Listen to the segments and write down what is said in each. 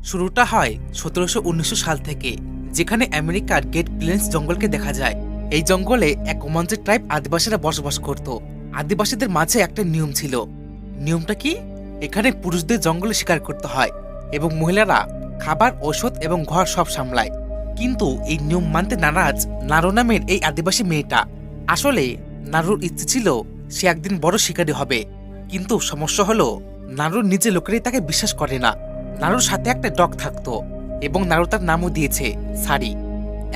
শুরুটা হয় ১৭১৯ সাল থেকে, যেখানে আমেরিকার গ্রেট প্লেন্স জঙ্গলকে দেখা যায়। এই জঙ্গলে এক রোমাঞ্চের ট্রাইব আদিবাসীরা বসবাস করত। আদিবাসীদের মাঝে একটা নিয়ম ছিল। নিয়মটা কি? এখানে পুরুষদের জঙ্গলে শিকার করতে হয় এবং মহিলারা খাবার, ঔষধ এবং ঘর সব সামলায়। কিন্তু এই নিয়ম মানতে নারাজ নারু নামের এই আদিবাসী মেয়েটা। আসলে নারুর ইচ্ছে ছিল সে একদিন বড় শিকারী হবে, কিন্তু সমস্যা হলো নারুর নিজে লোকেরাই তাকে বিশ্বাস করে না। নারুর সাথে একটা ডগ থাকতো এবং নারু তার নামও দিয়েছে সারি।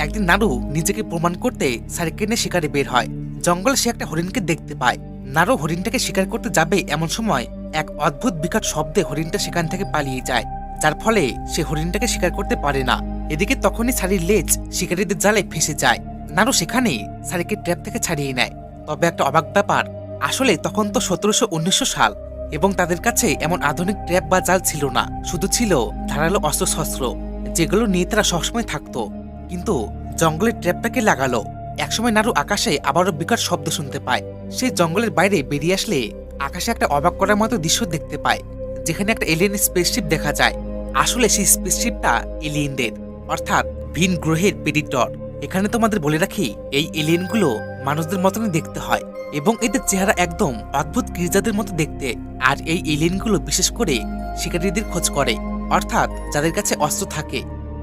একদিন নারু নিজেকে প্রমাণ করতে সারিকে নিয়ে শিকারে বের হয়। জঙ্গলে সে একটা হরিণকে দেখতে পায়। নারু হরিণটাকে শিকার করতে যাবে এমন সময় এক অদ্ভুত বিকট শব্দে হরিণটা সেখান থেকে পালিয়ে যায়, যার ফলে সে হরিণটাকে শিকার করতে পারে না। এদিকে তখনই সারির লেজ শিকারীদের জালে ফেসে যায়। নারু সেখানেই সারিকে ট্র্যাপ থেকে ছাড়িয়ে নেয়। তবে একটা অবাক ব্যাপার, আসলে তখন তো ১৭১৯ সাল এবং তাদের কাছে এমন আধুনিক ট্র্যাপ বা জাল ছিল না, শুধু ছিল ধারালো অস্ত্রশস্ত্র যেগুলো নিয়ে তারা সবসময় থাকতো। কিন্তু জঙ্গলের ট্র্যাপটাকে লাগালো। একসময় নারু আকাশে আবারও বিকট শব্দ শুনতে পায়। সেই জঙ্গলের বাইরে বেরিয়ে আসলে আকাশে একটা অবাক করার মতো দৃশ্য দেখতে পায়, যেখানে একটা এলিয়েন স্পেসশিপ দেখা যায়। আসলে সেই স্পেসশিপটা এলিয়েনদের, অর্থাৎ ভিন গ্রহের প্রেডিটর। এখানে তোমাদের বলে রাখি, এই এলিয়েনগুলো মানুষদের মতনই দেখতে হয় এবং এদের চেহারা একদম অদ্ভুত গির্জাদের মতো দেখতে। আর এই এলিয়েনগুলো বিশেষ করে শিকারীদের খোঁজ করে, অর্থাৎ যাদের কাছে অস্ত্র থাকে।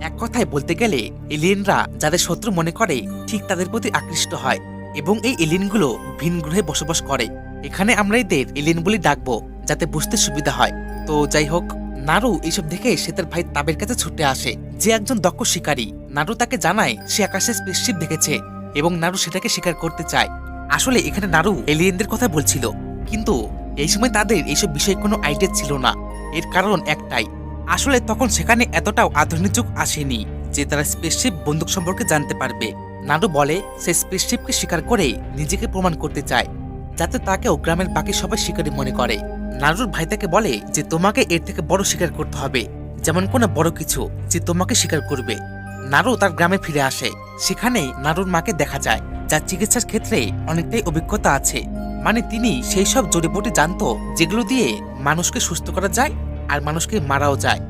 এক কথায় বলতে গেলে এলিয়েনরা যাদের শত্রু মনে করে ঠিক তাদের প্রতি আকৃষ্ট হয় এবং এই এলিয়েনগুলো ভিন গ্রহে বসবাস করে। এখানে আমরা এদের এলিয়েন বলে ডাকবো যাতে বুঝতে সুবিধা হয়। তো যাই হোক, নারু এইসব দেখে সে তার ভাই তাবের কাছে ছুটে আসে, যে একজন দক্ষ শিকারী। নারু তাকে জানায় সে আকাশে স্পেসশিপ দেখেছে এবং নারু সেটাকে শিকার করতে চায়। আসলে এখানে নারু এলিয়েনদের কথা বলছিল, কিন্তু এই সময় তাদের এইসব বিষয়ে কোনো আইডিয়া ছিল না। এর কারণ একটাই, আসলে তখন সেখানে এতটাও আধুনিক যুগ আসেনি যে তারা স্পেসশিপ বন্দুক সম্পর্কে জানতে পারবে। নারু বলে সে স্পেসশিপকে শিকার করে নিজেকে প্রমাণ করতে চায়, যাতে তাকেও গ্রামের বাকি সবাই শিকারী মনে করে। নারুর ভাই তাকে বলে যে তোমাকে এর থেকে বড় শিকার করতে হবে, যেমন কোনো বড় কিছু যে তোমাকে শিকার করবে। নারু তার গ্রামে ফিরে আসে। সেখানে নারুর মাকে দেখা যায়, যার চিকিৎসার ক্ষেত্রে অনেকটাই অভিজ্ঞতা আছে। মানে তিনি সেই সব জড়িবুটি জানতো যেগুলো দিয়ে মানুষকে সুস্থ করা যায় আর মানুষকে মারাও যায়।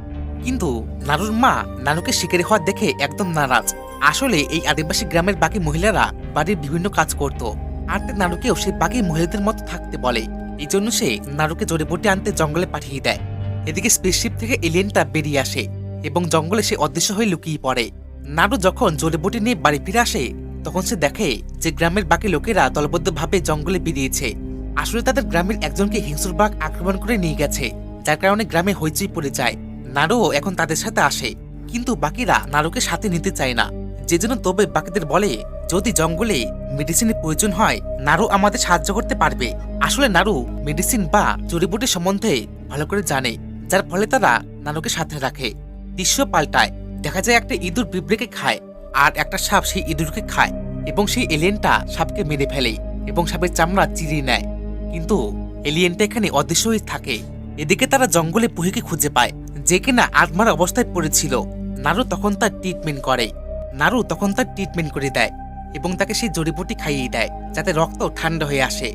কিন্তু নারুর মা নারুকে শিকারী হওয়া দেখে একদম নারাজ। আসলে এই আদিবাসী গ্রামের বাকি মহিলারা বাড়ির বিভিন্ন কাজ করত, আর তাই নারুকেও সে বাকি মহিলাদের মতো থাকতে বলে। এই জন্য সে নারুকে জড়িবুটি আনতে জঙ্গলে পাঠিয়ে দেয়। এদিকে স্পেসশিপ থেকে এলিয়েনটা বেরিয়ে আসে এবং জঙ্গলে সে অদৃশ্য হয়ে লুকিয়ে পড়ে। নারু যখন জড়িবুটি নিয়ে বাড়ি ফিরে আসে, তখন সে দেখে যে গ্রামের বাকি লোকেরা দলবদ্ধভাবে জঙ্গলে বেরিয়েছে। আসলে তাদের গ্রামের একজনকে হিংস্র বাঘ আক্রমণ করে নিয়ে গেছে, যার কারণে গ্রামে হইচই পড়ে যায়। নারুও এখন তাদের সাথে আসে, কিন্তু বাকিরা নারুকে সাথে নিতে চায় না। যে জন্য তবে বাকিদের বলে যদি জঙ্গলে মেডিসিনের প্রয়োজন হয় নারু আমাদের সাহায্য করতে পারবে। আসলে নারু মেডিসিন বা জড়িবুটি সম্বন্ধে ভালো করে জানে, যার ফলে তারা নারুকে সাথে রাখে। দৃশ্য পাল্টায়, দেখা যায় একটা ইঁদুর পিঁপড়েকে খায় আর একটা সাপ সেই ইঁদুরকে খায় এবং সেই এলিয়েনটা সাপকে মেরে ফেলে এবং সাপের চামড়া চিরিয়ে নেয়। কিন্তু এলিয়েনটা এখানে অদৃশ্য হয়ে থাকে। এদিকে তারা জঙ্গলে পুহিকে খুঁজে পায়, যে কিনা আত্মার অবস্থায় পড়েছিল। নারু তখন তার ট্রিটমেন্ট করে দেয় এবং তাকে সেই জড়িবুটি খাইয়ে দেয়, যাতে রক্ত ঠান্ডা হয়ে আসে।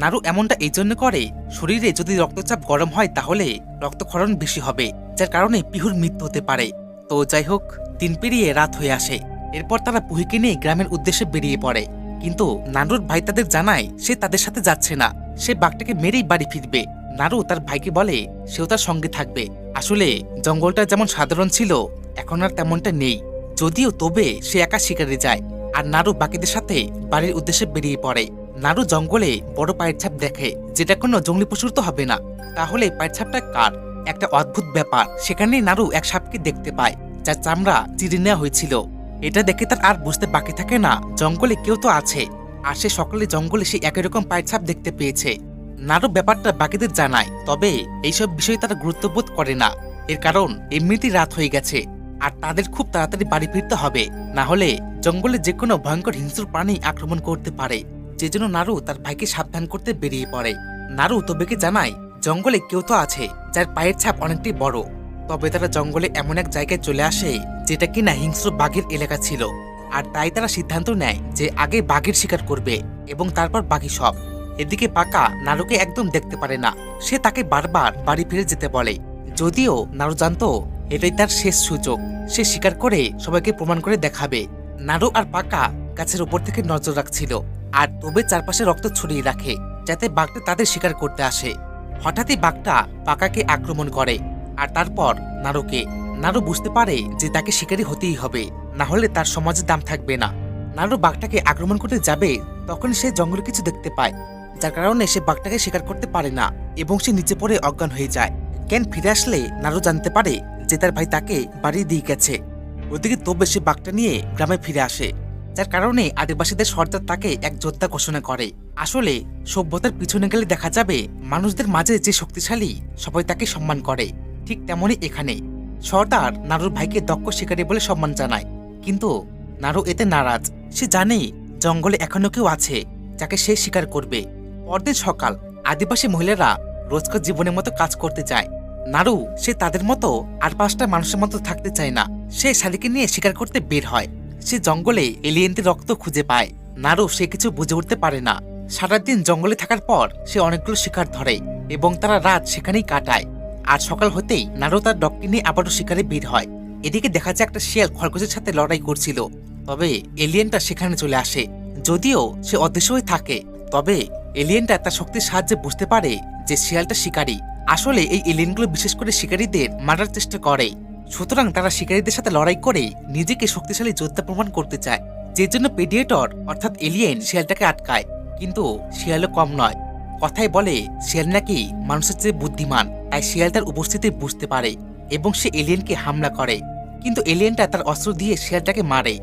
নারু এমনটা এই জন্য করে, শরীরে যদি রক্তচাপ গরম হয় তাহলে রক্তক্ষরণ বেশি হবে, যার কারণে পিহুর মৃত্যু হতে পারে। তো যাই হোক, দিন পেরিয়ে রাত হয়ে আসে। এরপর তারা পুহিকে নিয়ে গ্রামের উদ্দেশ্যে বেরিয়ে পড়ে। কিন্তু নারুর ভাই তাদের জানায় সে তাদের সাথে যাচ্ছে না, সে বাঘটাকে মেরেই বাড়ি ফিরবে। নারু তার ভাইকে বলে সেও তার সঙ্গে থাকবে। আসলে জঙ্গলটা যেমন সাধারণ ছিল এখন আর তেমনটা নেই, যদিও তবে সে একা শিকারে যায় আর নারু বাকিদের সাথে বাড়ির উদ্দেশ্যে বেরিয়ে পড়ে। নারু জঙ্গলে বড় পায়ের ছাপ দেখে, যেটা কোনো জঙ্গলি পশুর তো হবে না, তাহলে পায়ের ছাপটা কার? একটা অদ্ভুত ব্যাপার, সেখানে নারু এক সাপকে দেখতে পায় যার চামড়া চিরে নেওয়া হয়েছিল। এটা দেখে তার আর বুঝতে বাকি থাকে না জঙ্গলে কেউ তো আছে, আর সে সকালে জঙ্গলে সে একই রকম পায়ের ছাপ দেখতে পেয়েছে। নারু ব্যাপারটা বাকিদের জানায়, তবে এইসব বিষয়ে তারা গুরুত্ববোধ করে না। এর কারণ এমনিতেই রাত হয়ে গেছে আর তাদের খুব তাড়াতাড়ি বাড়ি ফিরতে হবে, না হলে জঙ্গলে যে কোনো ভয়ঙ্কর হিংস্র প্রাণী আক্রমণ করতে পারে। যে জন্য নারু তার ভাইকে সাবধান করতে বেরিয়ে পড়ে। নারু তবেকে জানায় জঙ্গলে কেউ তো আছে যার পায়ের ছাপ অনেকটাই বড়। তবে তারা জঙ্গলে এমন এক জায়গায় চলে আসে যেটা কিনা হিংস্র বাঘের এলাকা ছিল, আর তাই তারা সিদ্ধান্ত নেয় যে আগে বাঘের শিকার করবে এবং তারপর বাকি সব। এদিকে পাকা নারুকে একদম দেখতে পারে না, সে তাকে বারবার বাড়ি ফিরে যেতে বলে। যদিও নারু জানতো এটাই তার শেষ সুযোগ। সে শিকার করে সবাইকে প্রমাণ করে দেখাবে। নারু আর পাকা গাছের উপর থেকে নজর রাখছিল আর তবে চারপাশে রক্ত ছড়িয়ে রাখে যাতে বাঘটা তাদের শিকার করতে আসে। হঠাৎই বাঘটা পাকাকে আক্রমণ করে আর তারপর নারুকে। নারু বুঝতে পারে যে তাকে শিকারী হতেই হবে, না হলে তার সমাজে দাম থাকবে না। নারু বাঘটাকে আক্রমণ করতে যাবে তখন সে জঙ্গলে কিছু দেখতে পায়, যার কারণে সে বাঘটাকে শিকার করতে পারে না এবং সে নিচে পড়ে অজ্ঞান হয়ে যায়। কেন ফিরে আসলে নারু জানতে পারে যে তার ভাই তাকে বাড়ি দিয়ে গেছে। ওদিকে তবে সে বাঘটা নিয়ে গ্রামে ফিরে আসে, যার কারণে আদিবাসীদের সর্দার তাকে এক যোদ্ধা ঘোষণা করে। আসলে সভ্যতার পিছনে গেলে দেখা যাবে মানুষদের মাঝে যে শক্তিশালী সবাই তাকে সম্মান করে। ঠিক তেমনই এখানে সর্দার নারুর ভাইকে দক্ষ শিকারী বলে সম্মান জানায়, কিন্তু নারু এতে নারাজ। সে জানে জঙ্গলে এখনো কেউ আছে যাকে সে শিকার করবে। পরদিন সকাল, আদিবাসী মহিলারা রোজকার জীবনের মতো কাজ করতে যায়। নারু সে তাদের মতো আর 5টা মানুষের মতো থাকতে চায় না। সে শালিকে নিয়ে শিকার করতে বের হয়। সে জঙ্গলে এলিয়েনদের রক্ত খুঁজে পায়। নারু সে কিছু বুঝে উঠতে পারে না। সারাদিন জঙ্গলে থাকার পর সে অনেকগুলো শিকার ধরে এবং তারা রাত সেখানেই কাটায়। আর সকাল হতেই নারু তার ডগকে নিয়ে আবারও শিকারে বের হয়। এদিকে দেখা যায় একটা শিয়াল খরগোশের সাথে লড়াই করছিল, তবে এলিয়েনটা সেখানে চলে আসে। যদিও সে অদৃশ্য হয়ে থাকে, তবে এলিয়েনটা তার শক্তির সাহায্যে বুঝতে পারে যে শিয়ালটা শিকারী। আসলে এই এলিয়েনগুলো বিশেষ করে শিকারীদের মারার চেষ্টা করে, সুতরাং তারা শিকারীদের সাথে লড়াই করে নিজেকে শক্তিশালী যোদ্ধা প্রমাণ করতে চায়। যে জন্য প্রেডিয়েটর অর্থাৎ এলিয়েন শিয়ালটাকে আটকায়, কিন্তু শিয়ালও কম নয়। কথায় বলে শিয়াল নাকি মানুষের চেয়ে বুদ্ধিমান, তাই শিয়াল তার উপস্থিতি বুঝতে পারে এবং সে এলিয়েনকে হামলা করে। কিন্তু এলিয়েনটা তার অস্ত্র দিয়ে শিয়ালটাকে মারে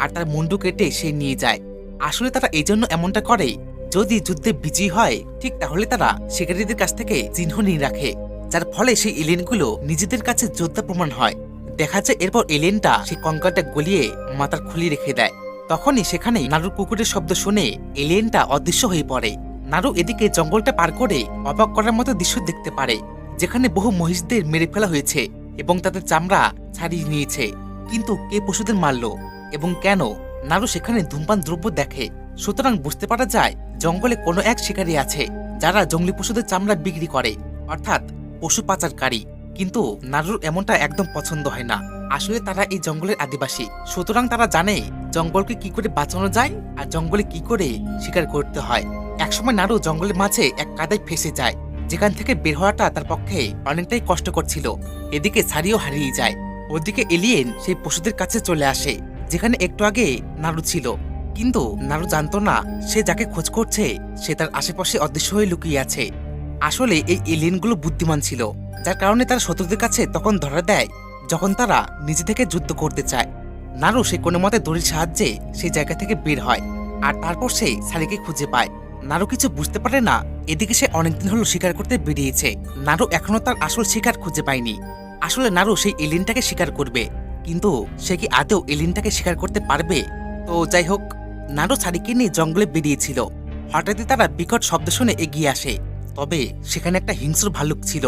আর তার মুন্ডু কেটে সে নিয়ে যায়। আসলে তারা এই জন্য এমনটা করে, যদি যুদ্ধে বিজয়ী হয় ঠিক তাহলে তারা শিকারীদের কাছ থেকে চিহ্ন নিয়ে রাখে, যার ফলে সেই এলিয়েনগুলো নিজেদের কাছে যোদ্ধা প্রমাণ হয়। দেখা যায় এরপর এলিয়েনটা সেই কঙ্কালটা গলিয়ে মাথার খুলি রেখে দেয়। তখনই সেখানে নারুর কুকুরের শব্দ শুনে এলিয়েনটা অদৃশ্য হয়ে পড়ে। নারু এদিকে জঙ্গলটা পার করে অবাক করার মতো দৃশ্য দেখতে পারে, যেখানে বহু মহিষদের মেরে ফেলা হয়েছে এবং তাদের চামড়া ছাড়িয়ে নিয়েছে। কিন্তু কে পশুদের মারল এবং কেন? নারু সেখানে ধূমপান দ্রব্য দেখে, সুতরাং বুঝতে পারা যায় জঙ্গলে কোনো এক শিকারী আছে যারা জঙ্গলি পশুদের চামড়া বিক্রি করে, অর্থাৎ পশু পাচারকারী। কিন্তু নারুর এমনটা একদম পছন্দ হয় না। আসলে তারা এই জঙ্গলের আদিবাসী, সুতরাং তারা জানে জঙ্গলকে কি করে বাঁচানো যায় আর জঙ্গলে কি করে শিকার করতে হয়। একসময় নারু জঙ্গলের মাঝে এক কাদায় ফেসে যায়, যেখান থেকে বের হওয়াটা তার পক্ষে অনেকটাই কষ্টকর ছিল। এদিকে ছাড়িও হারিয়ে যায়। ওদিকে এলিয়েন সেই পশুদের কাছে চলে আসে যেখানে একটু আগে নারু ছিল, কিন্তু নারু জানতো না সে যাকে খোঁজ করছে সে তার আশেপাশে অদৃশ্য হয়ে লুকিয়ে আছে। আসলে এই এলিয়েনগুলো বুদ্ধিমান ছিল, যার কারণে তারা শত্রুদের কাছে তখন ধরা দেয় যখন তারা নিজে থেকে যুদ্ধ করতে চায়। নারু সে কোনো মতে দড়ির সাহায্যে সেই জায়গা থেকে বের হয় আর তারপর সে শালিকে খুঁজে পায়। নারু কিছু বুঝতে পারে না, এদিকে সে অনেকদিন হলো শিকার করতে বেরিয়েছে। নারু এখনো তার আসল শিকার খুঁজে পায়নি। আসলে নারু সেই এলিয়েনটাকে শিকার করবে, কিন্তু সে কি আদৌ এলিয়েনটাকে শিকার করতে পারবে? তো যাই হোক, নারু শালিকে নিয়ে জঙ্গলে বেরিয়েছিল। হঠাৎই তারা বিকট শব্দ শুনে এগিয়ে আসে, তবে সেখানে একটা হিংস্র ভাল্লুক ছিল।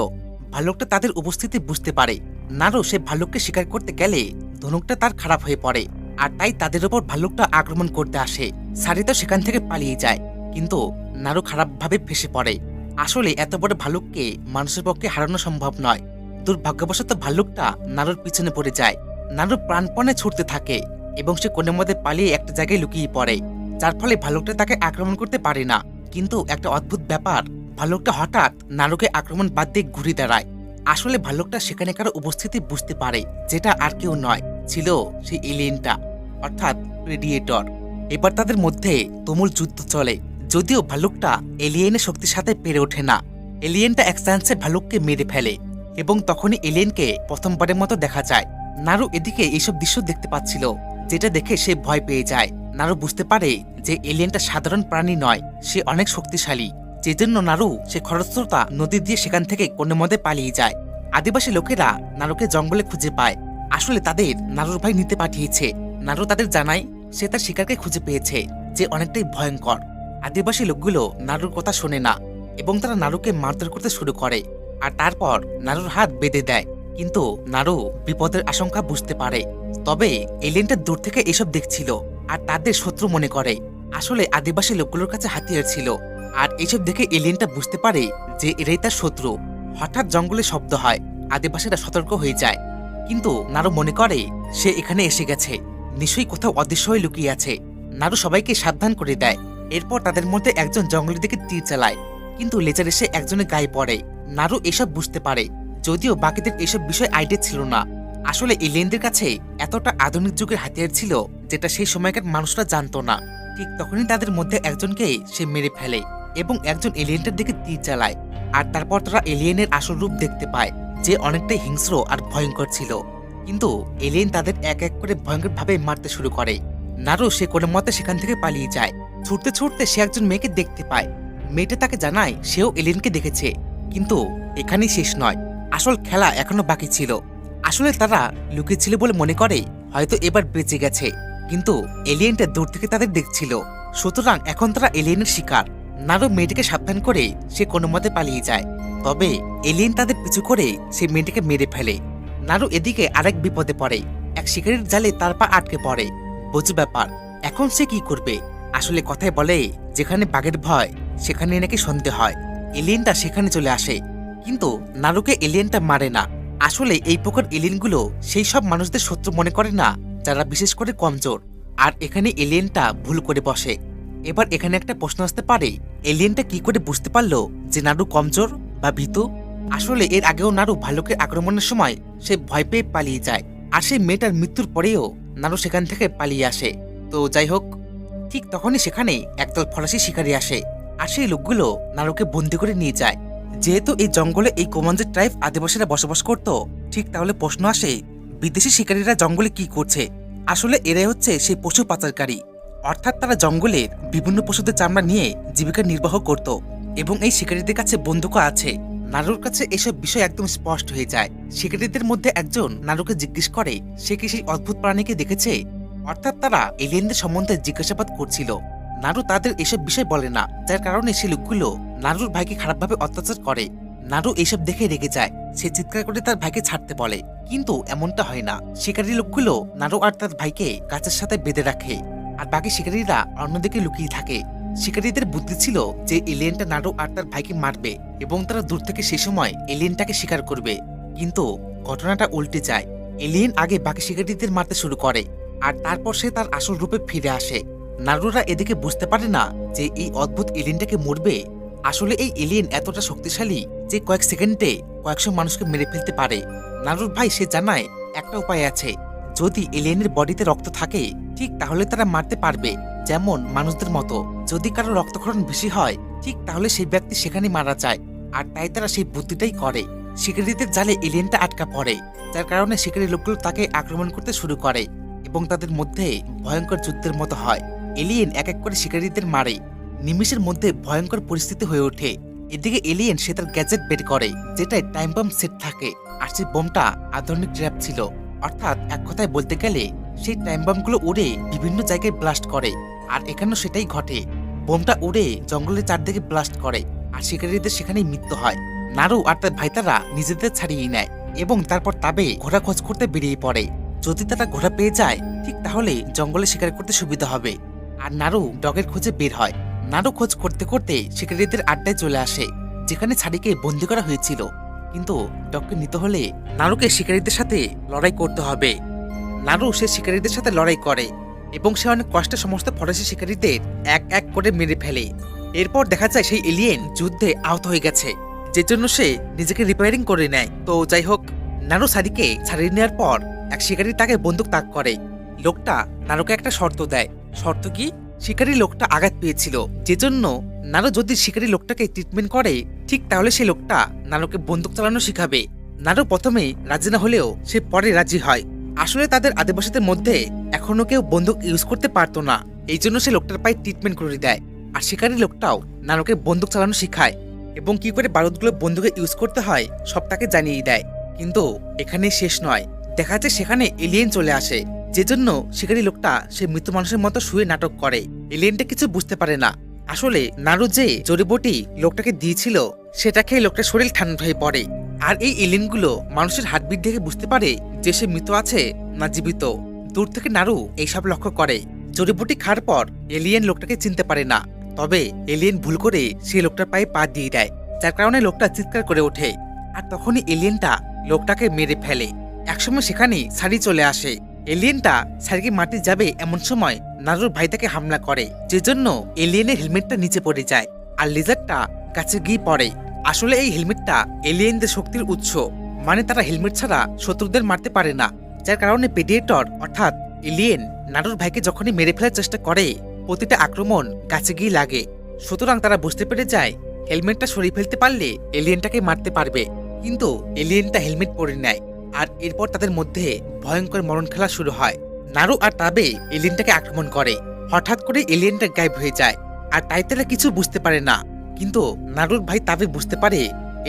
ভাল্লুকটা তাদের উপস্থিতি বুঝতে পারে। নারু সে ভাল্লুককে শিকার করতে গেলে ধনুকটা তার খারাপ হয়ে পড়ে, আর তাই তাদের উপর ভাল্লুকটা আক্রমণ করতে আসে। সারি তো সেখান থেকে পালিয়ে যায়, কিন্তু নারু খারাপভাবে ফেসে পড়ে। আসলে এত বড় ভাল্লুককে মানুষের পক্ষে হারানো সম্ভব নয়। দুর্ভাগ্যবশত ভাল্লুকটা নারুর পিছনে পড়ে যায়। নারু প্রাণপণে ছুটতে থাকে এবং সে কোনের মধ্যে পালিয়ে একটা জায়গায় লুকিয়ে পড়ে, যার ফলে ভাল্লুকটা তাকে আক্রমণ করতে পারে না। কিন্তু একটা অদ্ভুত ব্যাপার, ভাল্লুকটা হঠাৎ নারুকে আক্রমণ বাদ দিয়ে ঘুরে দাঁড়ায়। আসলে ভাল্লুকটা সেখানে কারো উপস্থিতি বুঝতে পারে, যেটা আর কেউ নয়, ছিল সেই এলিয়েনটা অর্থাৎ প্রেডিয়েটর। এবার তাদের মধ্যে তুমুল যুদ্ধ চলে, যদিও ভাল্লুকটা এলিয়েনের শক্তির সাথে পেরে ওঠে না। এলিয়েনটা এক চান্সে ভাল্লুককে মেরে ফেলে এবং তখনই এলিয়েনকে প্রথমবারের মতো দেখা যায়। নারু এদিকে এইসব দৃশ্য দেখতে পাচ্ছিল, যেটা দেখে সে ভয় পেয়ে যায়। নারু বুঝতে পারে যে এলিয়েনটা সাধারণ প্রাণী নয়, সে অনেক শক্তিশালী। যেজন্য নারু সে খরস্রোতা নদী দিয়ে সেখান থেকে কোনো মতে পালিয়ে যায়। আদিবাসী লোকেরা নারুকে জঙ্গলে খুঁজে পায়। আসলে তাদের নারুর ভাই নিতে পাঠিয়েছে। নারু তাদের জানায় সে তার শিকারকে খুঁজে পেয়েছে, যে অনেকটাই ভয়ঙ্কর। আদিবাসী লোকগুলো নারুর কথা শোনে না এবং তারা নারুকে মারধর করতে শুরু করে, আর তারপর নারুর হাত বেঁধে দেয়। কিন্তু নারু বিপদের আশঙ্কা বুঝতে পারে। তবে এলিয়েনটা দূর থেকে এসব দেখছিল আর তাদের শত্রু মনে করে। আসলে আদিবাসী লোকগুলোর কাছে হাতিয়ার ছিল, আর এইসব দেখে এলিয়েনটা বুঝতে পারে যে এরাই তার শত্রু। হঠাৎ জঙ্গলে শব্দ হয়, আদিবাসীরা সতর্ক হয়ে যায়, কিন্তু নারু মনে করে সে এখানে এসে গেছে, নিশ্চয়ই কোথাও অদৃশ্য হয়ে লুকিয়ে আছে। নারু সবাইকে সাবধান করে দেয়। এরপর তাদের মধ্যে একজন জঙ্গলের দিকে তীর চালায়, কিন্তু লেজার এসে একজনের গায়ে পড়ে। নারু এসব বুঝতে পারে, যদিও বাকিদের এসব বিষয় আইডিয়া ছিল না। আসলে এলিয়েনদের কাছে এতটা আধুনিক যুগের হাতিয়ার ছিল যেটা সেই সময়কার মানুষরা জানতো না। ঠিক তখনই তাদের মধ্যে একজনকে সে মেরে ফেলে এবং একজন এলিয়েনটার দিকে তীর চালায়। আর তারপর তারা এলিয়েনের আসল রূপ দেখতে পায়, যে অনেকটাই হিংস্র আর ভয়ঙ্কর ছিল। কিন্তু এলিয়েন তাদের এক এক করে ভয়ঙ্কর ভাবে মারতে শুরু করে। নারু সে কোনো মতে সেখান থেকে পালিয়ে যায়। ছুটতে ছুটতে সে একজন মেয়েকে দেখতে পায়। মেয়েটা তাকে জানায় সেও এলিয়েনকে দেখেছে। কিন্তু এখানেই শেষ নয়, আসল খেলা এখনো বাকি ছিল। আসলে তারা লুকিয়ে ছিল বলে মনে করে হয়তো এবার বেঁচে গেছে, কিন্তু এলিয়েনটা দূর থেকে তাদের দেখছিল। সুতরাং এখন তারা এলিয়েনের শিকার। নারু মেয়েটিকে সাবধান করে সে কোনো মতে পালিয়ে যায়। তবে এলিয়েন তাদের পিছু করে সে মেয়েটিকে মেরে ফেলে। নারু এদিকে আরেক বিপদে পড়ে। এক শিকারীর জালে তার পা আটকে পড়ে। বুঝে ব্যাপার, এখন সে কি করবে? আসলে কথায় বলে যেখানে বাঘের ভয় সেখানে নাকি সন্দেহ হয়। এলিয়েনটা সেখানে চলে আসে, কিন্তু নারুকে এলিয়েনটা মারে না। আসলে এই প্রকার এলিয়েনগুলো সেই সব মানুষদের শত্রু মনে করে না যারা বিশেষ করে কমজোর। আর এখানে এলিয়েনটা ভুল করে বসে। এবার এখানে একটা প্রশ্ন আসতে পারে, এলিয়েনটা কি করে বুঝতে পারলো যে নারু কমজোর বা ভীতু? আসলে এর আগেও নারু ভালুকের আক্রমণের সময় সে ভয় পেয়ে পালিয়ে যায়, আর সেই মেয়েটার মৃত্যুর পরেও নারু সেখান থেকে পালিয়ে আসে। তো যাই হোক, ঠিক তখনই সেখানে একদল ফরাসি শিকারী আসে, আর সেই লোকগুলো নারুকে বন্দি করে নিয়ে যায়। যেহেতু এই জঙ্গলে এই কোমাঞ্জে ট্রাইব আদিবাসীরা বসবাস করত, ঠিক তাহলে প্রশ্ন আসে বিদেশি শিকারীরা জঙ্গলে কি করছে? আসলে এরাই হচ্ছে সেই পশু পাচারকারী। অর্থাৎ তারা জঙ্গলের বিভিন্ন পশুদের চামড়া নিয়ে জীবিকা নির্বাহ করত, এবং এই শিকারীদের কাছে বন্দুকও আছে। নারুর কাছে এসব বিষয় একদম স্পষ্ট হয়ে যায়। শিকারীদের মধ্যে একজন নারুকে জিজ্ঞেস করে সে কি সেই অদ্ভুত প্রাণীকে দেখেছে। অর্থাৎ তারা এলিয়েনদের সম্বন্ধে জিজ্ঞাসাবাদ করছিল। নারু তাদের এসব বিষয় বলে না, যার কারণে সে লোকগুলো নারুর ভাইকে খারাপভাবে অত্যাচার করে। নারু এসব দেখে রেগে যায়। সে চিৎকার করে তার ভাইকে ছাড়তে বলে, কিন্তু এমনটা হয় না। শিকারী লোকগুলো নারু আর তার ভাইকে গাছের সাথে বেঁধে রাখে, আর বাকি শিকারীরা অন্যদিকে লুকিয়ে থাকে। শিকারীদের বুদ্ধি ছিল যে এলিয়েনটা নারু আর তার ভাইকে মারবে এবং তারা দূর থেকে সে সময় এলিয়েনটাকে শিকার করবে। কিন্তু ঘটনাটা উল্টে যায়। এলিয়েন আগে বাকি শিকারীদের মারতে শুরু করে, আর তারপর সে তার আসল রূপে ফিরে আসে। নারুরা এদিকে বুঝতে পারে না যে এই অদ্ভুত এলিয়েনটাকে মরবে। আসলে এই এলিয়েন এতটা শক্তিশালী যে কয়েক সেকেন্ডে কয়েকশো মানুষকে মেরে ফেলতে পারে। নারুর ভাই সে জানায় একটা উপায় আছে, যদি এলিয়েনের বডিতে রক্ত থাকে ঠিক তাহলে তারা মারতে পারবে, যেমন মানুষদের মতো। যদি কারো রক্তক্ষরণ বেশি হয় ঠিক তাহলে সেই ব্যক্তি সেখানে মারা যায়। আর তাই তারা সেই বুদ্ধিটাই করে। শিকারীদের জালে এলিয়েনটা আটকা পড়ে, যার কারণে শিকারী লোকগুলো তাকে আক্রমণ করতে শুরু করে এবং তাদের মধ্যে ভয়ঙ্কর যুদ্ধের মতো হয়। এলিয়েন এক এক করে শিকারীদের মারে। নিমিষের মধ্যে ভয়ঙ্কর পরিস্থিতি হয়ে ওঠে। এদিকে এলিয়েন সে তার গ্যাজেট বের করে, যেটায় টাইম বম সেট থাকে, আর সেই বোমটা আধুনিক ট্র্যাপ ছিল। অর্থাৎ এক কথায় বলতে গেলে সেই টাইম বমগুলো উড়ে বিভিন্ন জায়গায় ব্লাস্ট করে। আর এখানেও সেটাই ঘটে। বোমটা উড়ে জঙ্গলের চারদিকে ব্লাস্ট করে, আর শিকারীদের সেখানেই মৃত্যু হয়। নারু আর তার ভাই তারা নিজেদের ছাড়িয়ে নেয় এবং তারপর তাবে ঘোড়া খোঁজ করতে বেরিয়ে পড়ে। যদি তারা ঘোড়া পেয়ে যায় ঠিক তাহলে জঙ্গলে শিকার করতে সুবিধা হবে। আর নারু ডগের খোঁজে বের হয়। নারু খোঁজ করতে করতে শিকারীদের আড্ডায় চলে আসে, যেখানে ছাড়িকে বন্দি করা হয়েছিল। কিন্তু ডগকে নিতে হলে নারুকে শিকারীদের সাথে লড়াই করতে হবে। নারু সে শিকারীদের সাথে লড়াই করে এবং সে অনেক কষ্টে সমস্ত ফরাসি শিকারীদের এক এক করে মেরে ফেলে। এরপর দেখা যায় সেই এলিয়েন যুদ্ধে আহত হয়ে গেছে, যে জন্য সে নিজেকে রিপেয়ারিং করে নেয়। তো যাই হোক, নারু সারিকে ছাড়িয়ে নেওয়ার পর এক শিকারী তাকে বন্দুক তাক করে। লোকটা নারুকে একটা শর্ত দেয়। শর্ত কি? শিকারী লোকটা আঘাত পেয়েছিল, যে জন্য নারু যদি শিকারী লোকটাকে ট্রিটমেন্ট করে ঠিক তাহলে সেই লোকটা নারুকে বন্দুক চালানো শিখাবে। নারু প্রথমে রাজি না হলেও সে পরে রাজি হয়। আসলে তাদের আদিবাসীদের মধ্যে এখনো কেউ বন্দুক ইউজ করতে পারতো না, এই জন্য সে লোকটার পায়ে ট্রিটমেন্ট করে দেয়। আর শিকারী লোকটাও নারুকে বন্দুক চালানো শিখায় এবং কি করে বারুদগুলো বন্দুকে ইউজ করতে হয় সব তাকে জানিয়ে দেয়। কিন্তু এখানেই শেষ নয়। দেখা যায় সেখানে এলিয়েন চলে আসে, যে জন্য শিকারী লোকটা সে মৃত মানুষের মতো শুয়ে নাটক করে। এলিয়েনটা কিছু বুঝতে পারে না। আসলে নারু যে জড়িবটি লোকটাকে দিয়েছিল সেটা খেয়ে লোকটার শরীর ঠান্ডা হয়ে পড়ে। আর এই এলিয়েনগুলো মানুষের হার্টবিট দেখে বুঝতে পারে যে সে মৃত আছে না জীবিত। দূর থেকে নারু এইসব লক্ষ্য করে। জড়িবুটি খাওয়ার পর এলিয়েন লোকটাকে চিনতে পারে না, তবে এলিয়েন ভুল করে সে লোকটার পায়ে পা দিয়ে দেয়, যার কারণে লোকটা চিৎকার করে ওঠে। আর তখনই এলিয়েনটা লোকটাকে মেরে ফেলে। একসময় সেখানে সারি চলে আসে। এলিয়েনটা সারিকে মারতে যাবে এমন সময় নারুর ভাই তাকে হামলা করে, যে জন্য এলিয়েনের হেলমেটটা নিচে পড়ে যায় আর লেজারটা কাছে গিয়ে পড়ে। আসলে এই হেলমেটটা এলিয়েনদের শক্তির উৎস, মানে তারা হেলমেট ছাড়া শত্রুদের মারতে পারে না, যার কারণে প্রেডিয়েটর অর্থাৎ এলিয়েন নারুর ভাইকে যখনই মেরে ফেলার চেষ্টা করে প্রতিটা আক্রমণ গাছে গিয়ে লাগে। সুতরাং তারা বুঝতে পেরে যায় হেলমেটটা সরিয়ে ফেলতে পারলে এলিয়েনটাকে মারতে পারবে। কিন্তু এলিয়েনটা হেলমেট পরে নেয় আর এরপর তাদের মধ্যে ভয়ঙ্কর মরণ খেলা শুরু হয়। নারু আর তাবে এলিয়েনটাকে আক্রমণ করে। হঠাৎ করে এলিয়েনটা গায়েব হয়ে যায় আর তাই তারা কিছু বুঝতে পারে না। কিন্তু নারুর ভাই তাবে বুঝতে পারে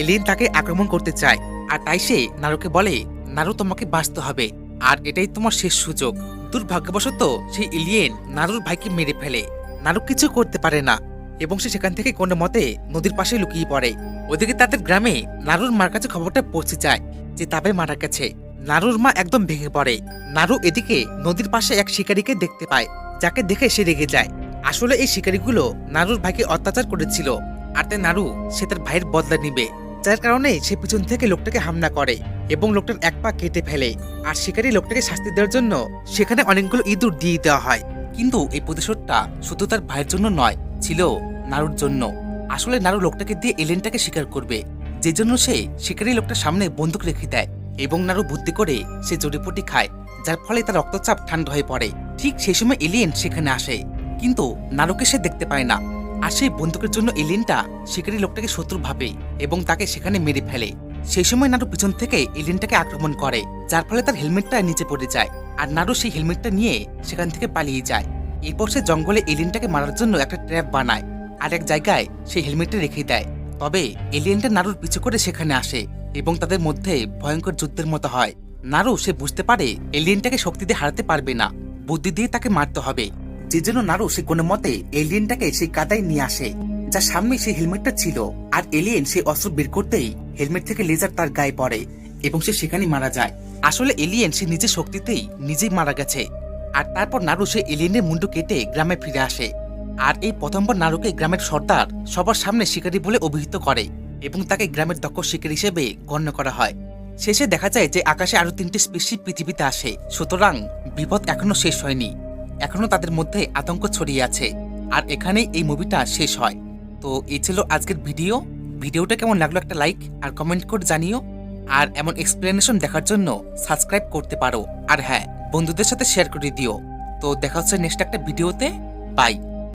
এলিয়েন তাকে আক্রমণ করতে চায়, আর তাই সে নারুকে বলে, নারু তোমাকে বাঁচতে হবে আর এটাই তোমার শেষ সুযোগ। দুর্ভাগ্যবশত সেই এলিয়েন নারুর ভাইকে মেরে ফেলে। নারু কিছু করতে পারে না এবং সে সেখান থেকে কোনো মতে নদীর পাশে লুকিয়ে পড়ে। ওদিকে তাদের গ্রামে নারুর মার কাছে খবরটা পৌঁছে যায় যে তাবে মারা গেছে। নারুর মা একদম ভেঙে পড়ে। নারু এদিকে নদীর পাশে এক শিকারীকে দেখতে পায়, যাকে দেখে সে রেগে যায়। আসলে এই শিকারীগুলো নারুর ভাইকে অত্যাচার করেছিল, আর তাই নারু সে তার ভাইয়ের বদলা নিবে, যার কারণে সে পিছন থেকে লোকটাকে হামলা করে এবং লোকটার এক পা কেটে ফেলে। আর শিকারী লোকটাকে শাস্তি দেওয়ার জন্য সেখানে অনেকগুলো ইঁদুর দিয়ে দেওয়া হয়। কিন্তু এই প্রতিশোধটা শুধু তার ভাইয়ের জন্য নয়, ছিল নারুর জন্য। আসলে নারু লোকটাকে দিয়ে এলিয়েনটাকে শিকার করবে, যে জন্য সে শিকারী লোকটার সামনে বন্দুক রেখে দেয় এবং নারু বুদ্ধি করে সে জড়িপটি খায়, যার ফলে তার রক্তচাপ ঠান্ডা হয়ে পড়ে। ঠিক সেই সময় এলিয়েন সেখানে আসে, কিন্তু নারুকে সে দেখতে পায় না। আর সেই বন্দুকের জন্য এলিয়েনটা শিকারী লোকটাকে শত্রু ভাবে এবং তাকে সেখানে মেরে ফেলে। সেই সময় নারু পিছন থেকে এলিয়েনটাকে আক্রমণ করে, যার ফলে তার হেলমেটটা নিচে পড়ে যায় আর নারু সেই হেলমেটটা নিয়ে সেখান থেকে পালিয়ে যায়। এরপর সে জঙ্গলে এলিয়েনটাকে মারার জন্য একটা ট্র্যাপ বানায় আর এক জায়গায় সেই হেলমেটটা রেখে দেয়। তবে এলিয়েনটা নারুর পিছু করে সেখানে আসে এবং তাদের মধ্যে ভয়ঙ্কর যুদ্ধের মতো হয়। নারু সে বুঝতে পারে এলিয়েনটাকে শক্তি দিয়ে হারাতে পারবে না, বুদ্ধি দিয়ে তাকে মারতে হবে, যে জন্য নারু সে কোনো মতে এলিয়েনটাকে সেই কাদায় নিয়ে আসে যার সামনে সেই হেলমেটটা ছিল। আর এলিয়েন সেই অস্ত্র বের করতেই হেলমেট থেকে লেজার তার গায়ে পড়ে এবং সে সেখানেই মারা যায়। আসলে এলিয়েন সে নিজের শক্তিতেই নিজেই মারা গেছে। আর তারপর নারু সে এলিয়েনের মুন্ডু কেটে গ্রামে ফিরে আসে। আর এই প্রথমবার নারুকে গ্রামের সর্দার সবার সামনে শিকারী বলে অভিহিত করে এবং তাকে গ্রামের দক্ষ শিকারী হিসেবে গণ্য করা হয়। শেষে দেখা যায় যে আকাশে আরো 3টি স্পেসশিপ পৃথিবীতে আসে। সুতরাং বিপদ এখনো শেষ হয়নি, এখনো তাদের মধ্যে আতঙ্ক ছড়িয়ে আছে। আর এখানেই এই মুভিটা শেষ হয়। তো এই ছিল আজকের ভিডিওটা কেমন লাগলো একটা লাইক আর কমেন্ট করে জানিও। আর এমন এক্সপ্লেনেশন দেখার জন্য সাবস্ক্রাইব করতে পারো। আর হ্যাঁ, বন্ধুদের সাথে শেয়ার করে দিও। তো দেখা হচ্ছে নেক্সট একটা ভিডিওতে। বাই।